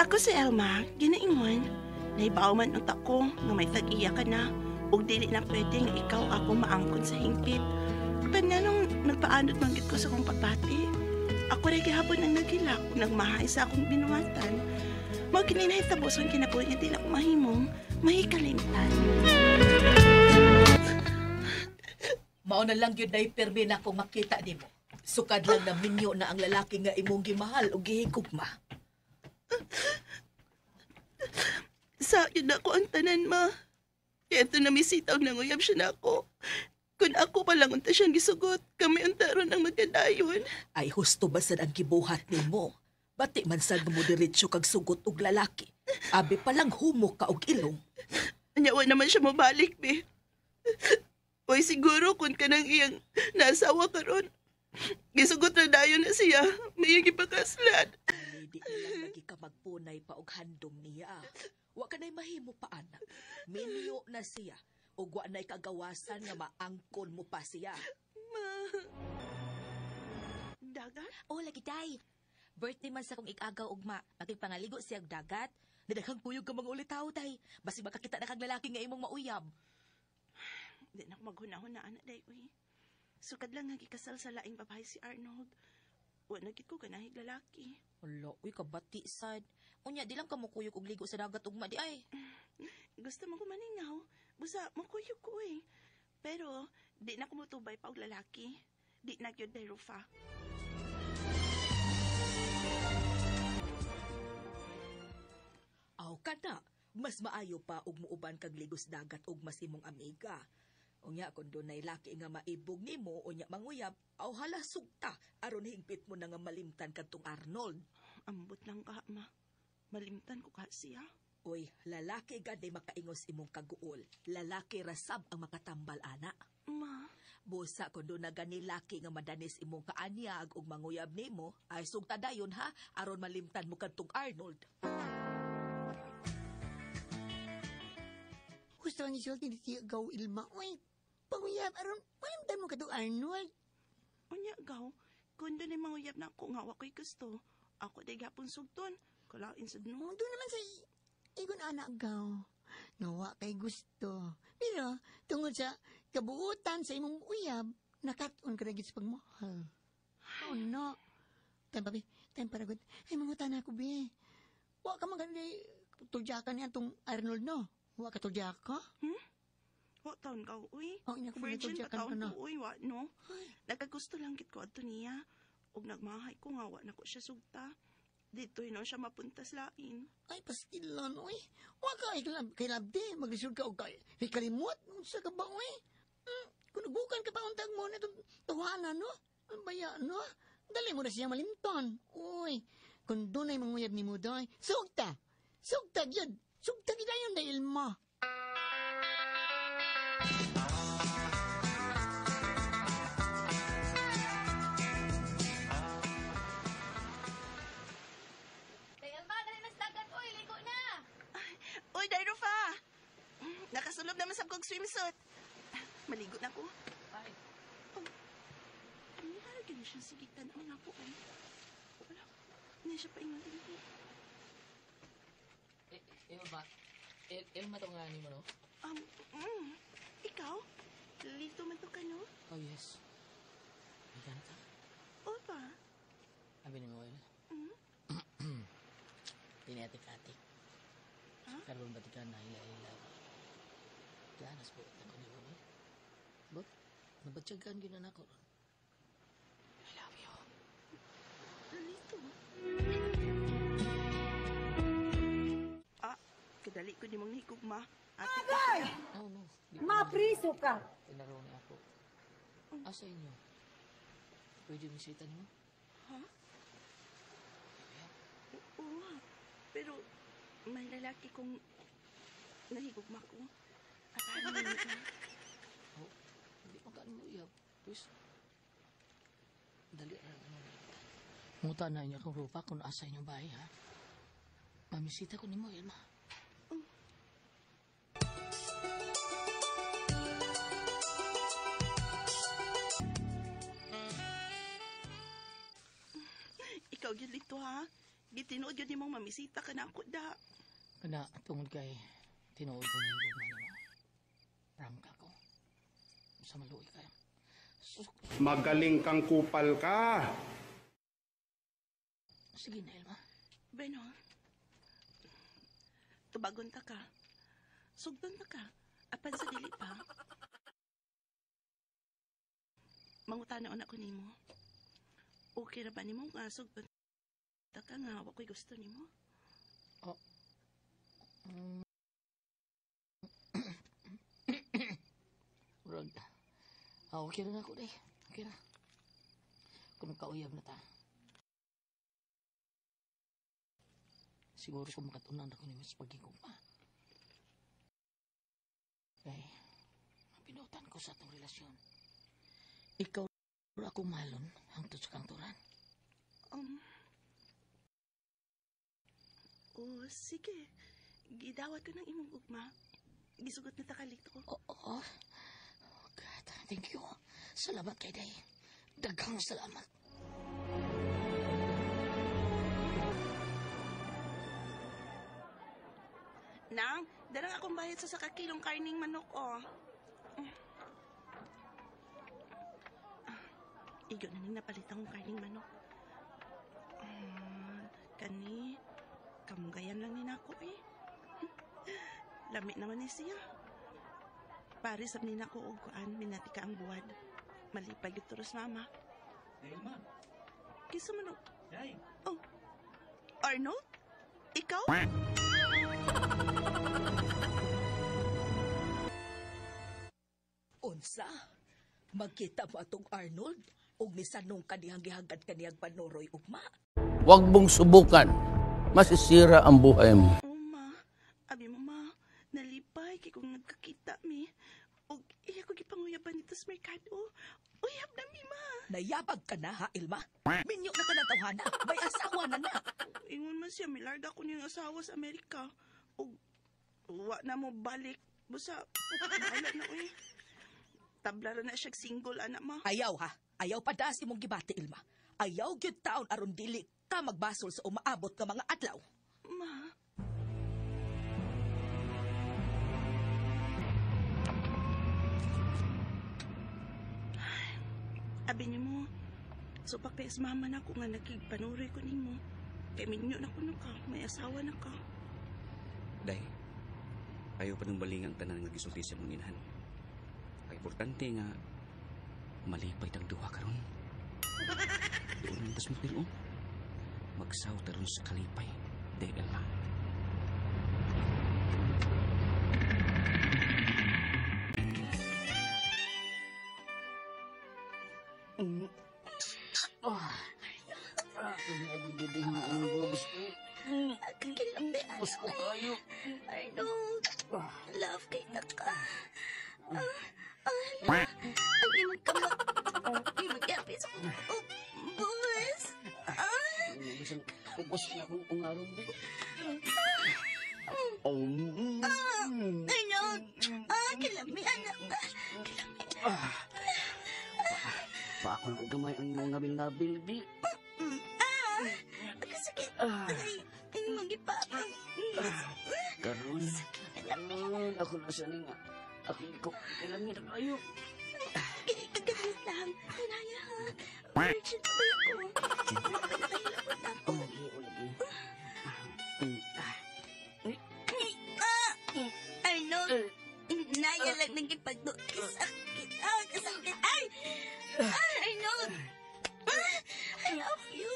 Ako si Elma, ginaingon. Naibaw man ang tako nga may tag-iya ka na ug dili na pwede nga ikaw ako maangkon sa hingpit. Pero nga nung nagpaanod manggit ko sa kong pagbati, ako rin gihapon ang naghilak ug nagmahay sa akong binuwatan. Mao kini nahitaboson kinabuhi nga dili ako mahimong mahikalimtan. Mao na lang yun na ipirmi na akong makita nimo. Sukad lang na minyo na ang lalaki nga imong gimahal o gihigugma. Sa yun ako ang tanan, ma. Kaya ito na misitaw na nguyab siya na ako. Kung ako pa lang unta siyang gisugot, kami untaron ang magkadayon. Ay husto ba sad ang gibuhat nimo? Bati man sad mo diretsyo kag sugot og lalaki. Abi pa lang humok ka og ilong. Anyawa naman siya mabalik, be. Oy, siguro kung kanang iyang nasawa karon, gisugot na dayon na siya, may ipakaslan. Ay, di lang lagi ka magpunay pa og handom niya. Wa ka na'y mahimo pa anak. Minyo na siya. Ug wa na'y kagawasan nga maangkon mo pa siya. Ma. Dagat? Oh, lagi day. Birthday man sa kong ikagaw ugma. Makipangaligo siyang dagat. Nadaghang kuyog ka mga ulitaw, tay. Basi makakita na kag lalaki nga imong mauyab. Di na ako maghunahon na anak, day, uy. Sukad lang nga gikasal sa laing babae si Arnold. Wa nagit ko ganahig lalaki. Wala, uy, kabati sad. Unya, di lang ka mukuyog og ligo sa dagat ugma di ay. Gusto mo ko maningaw. Busa, makuyog ko, uy. Pero, di na ko mutubay pa og lalaki. Di na gyud day, Rufa. Aw ka na. Mas maayo pa og muuban kag ligos dagat og mas imong amiga. Unya kun dunay laki nga maibog nimo unya manguyab, aw hala sugta aron hingpit mo na nga malimtan kadtong Arnold. Ambot lang ka, ma. Malimtan ko ka siya. Uy, lalaki gaday makaingos imong kaguol. Lalaki rasab ang makatambal ana. Ma. Busa kun do na gani laki nga madanis imong kaanyag ug manguyab nimo, ay sugta dayon ha aron malimtan mo kadtong Arnold. Gusto ni Sultan di gaw ilma. Uy, panguyab aron malimtan mo kadto Arnold. Unya, gaw. Kung doon ay manguyab na ako nga wako'y gusto, ako day gapon sugton. Kalain sa dno. Doon naman sa igon anak gaw. Nawa kay gusto. Pero tungod sa kabuutan sa imong uyab, nakat-on ka na gid sa pagmahal. Oh no. Time para good. Ay mangutan ako be. Wa ka magandi tuljakan niya tong Arnold no. Wa ka tuljaka? Wa taon ka, uy. Oh, ina ko Virgin pa tuljakan ka taon na. ko, uy, wa, no? Nagkagusto lang kit ko ato niya. Ug nagmahay ko nga, wa na ko siya sugta. Dito no siya mapuntas lain. Ay, pastilan, uy. Wa ka kay labdi. Maglisod ka o kay kalimot. Sa ka ba, uy? Kung nagbukan ka pa untag mo na itong tuhanan, no? Ang baya, no? Dali mo na siya malimton. Uy, kung doon ay manguyab ni mo doy, sugta! Sugta, yun! Sugta kita yun dahil mo. Uy, Dairufa! Nakasulog naman sa kong swimsuit. Maligo na ko. Ay, Ano halagyan siya sigitan ang ako ay. Wala. Hindi siya paingon din ko. Ba? Elma to nga ni mo, no? Ikaw? Lito man to ka, no? Oh, yes. May ganit ha? Opa. Sabi ni mo, El. Tinatik-atik. Ha? Karoon ba tika na ila-ila? Ganas po. Ako ni mo, eh. But, nabatsagan ginan ako. I love you. Lito. Kadali ko di mong hikugma. Agay! Oh, no. Mapriso ka! Tinaro ni ako. Asa inyo? Pwede bisita mo? Ha? Oo nga. Pero, may lalaki kong nahigugma ko. At ano mo ka? Oh, hindi pa kaan mo iyab. Please. Dali na ano. Muta na niya kung rupa kung asa inyong bahay, ha? Mamisita ko ni mo, Elma. Ikaw yun dito, ha? Gitinood yun nimong mamisita ka na ako da. Kana, tungod kay tinuod ko na yung gugma mo. Prangka ko. Sa maluoy kayo. Magaling kang kupal ka. Sige na, Elma. Benong, tubagon ta ka. Sugdon ta ka. Apan sa dili pa. Mangutana na ko nimo. Okay ra ba nimo nga sugdon ta ka nga wa ko'y gusto nimo? Rag. Okay na ako, day. Okay na. Kung kauyab na ta. Siguro kung makatunan ako ni Mas Pagigugma. Kay, pinutan ko sa atong relasyon. Ikaw ra ako malon hangtod sa kanturan. Sige. Gidawat ko ng imong ugma. Gisugot na takalito ko. Oo. Oh, God, thank you. Salamat kay day. Daghang salamat. Nang, darang akong bayad sa sakakilong karning manok, oh. Igo na ning napalitan kong karning manok. Kani, kamugayan lang ni nako eh. Lami naman ni siya. Paris sa nina ko og kuan, minati ka ang buwad. Malipay gito ros mama. Elma. Kiso man og. Yay. Oh. Arnold? Ikaw? Unsa? Magkita mo atong Arnold? Ug misanong kaniyang gihagad kaniyang panuroy ugma? Huwag mong subukan. Masisira ang buhay mo. Oh, ma. Abi mo, ma. Nalipay kay kung nagkakita mi. Og iya ko gipanguyaban nito sa merkado. Uyab na mi, ma. Nayabag ka na ha, Ilma? Minyo na ka ng tawhana. May asawa na na. Ingon man siya, milarga ko niyang asawa sa Amerika. Og wa na mo balik. Busa, bahala na uy. Tabla na siya single, anak ma. Ayaw ha. Ayaw padas imong gibati, Ilma. Ayaw gyud taon aron dili ka magbasol sa umaabot nga mga adlaw. Ma. Abi niyo mo, supak pa is mama na ko nga nagkigpanuroy ko nimo. Kay minyo na ko ka, may asawa na ka. Day, ayaw pa nang baling ang tanan nga gisulti sa mong inahan. Ang importante nga, malipay tang duha karon. Doon ang tas mo magsaw taron sa kalipay. Day, Elma. Kakilambi, Arnold. Love kay na ka. Abi mo ka mag-yapis ko. Buwas. Ubos na akong ungaron din. Arnold. Kilambi, anak ka. Pa ako ng gamay ang mga nabil-nabil, di. Kasakit. Ay, magipapang. Karon, ako na siya nga. Ako ko, kailangan na kayo. Kagalit lang. Hinaya ha. Virgin pa ako. Napakahilapot ako. Arnold, naya lang nagipagdoon. Kasakit. Kasakit. Ay! Arnold! I love you.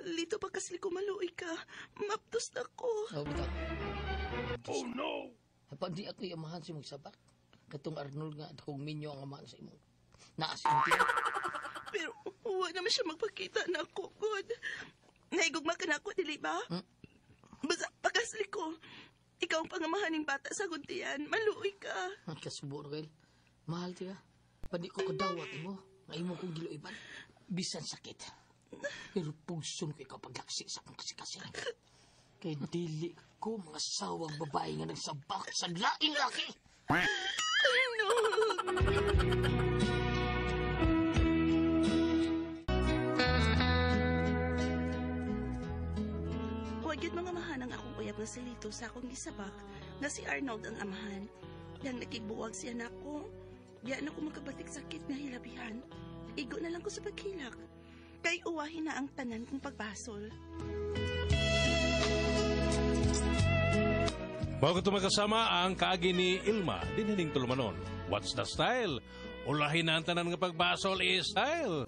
Lito pa kasi ko maluoy ka. Maptos na ko. Oh no! Kapag di ako amahan si magsabak, katong Arnold nga, akong minyo ang amahan sa imong. Naasin tiyan. Pero huwag naman siya magpakita na ako, God. Naigugma ka na ako, dili ba? Basta pakasli ko. Ikaw ang pangamahaning bata sa guntiyan. Maluoy ka. Kasubo na kayo. Mahal tiya. Padi ko kadawat mo. Ngayon mo kong giloiban, bisan sakit. Pero pugson ko ikaw paglaksi sa akong kasikasiran. Kay dili ko mga sawang babae nga nagsabak sa laing laki. Huwag yun mga mahan ang akong uyab nga silito sa akong gisabak nga si Arnold ang amahan. Yang nakigbuwag si anak ko. Diyan ako makabatik sakit nga hilabihan. Igo na lang ko sa paghilak. Kay uwahin na ang tanan kong pagbasol. Bago ito magkasama ang kaagi ni Ilma, dinhining tulumanon. What's the style? Ulahin na ang tanan ng pagbasol is style.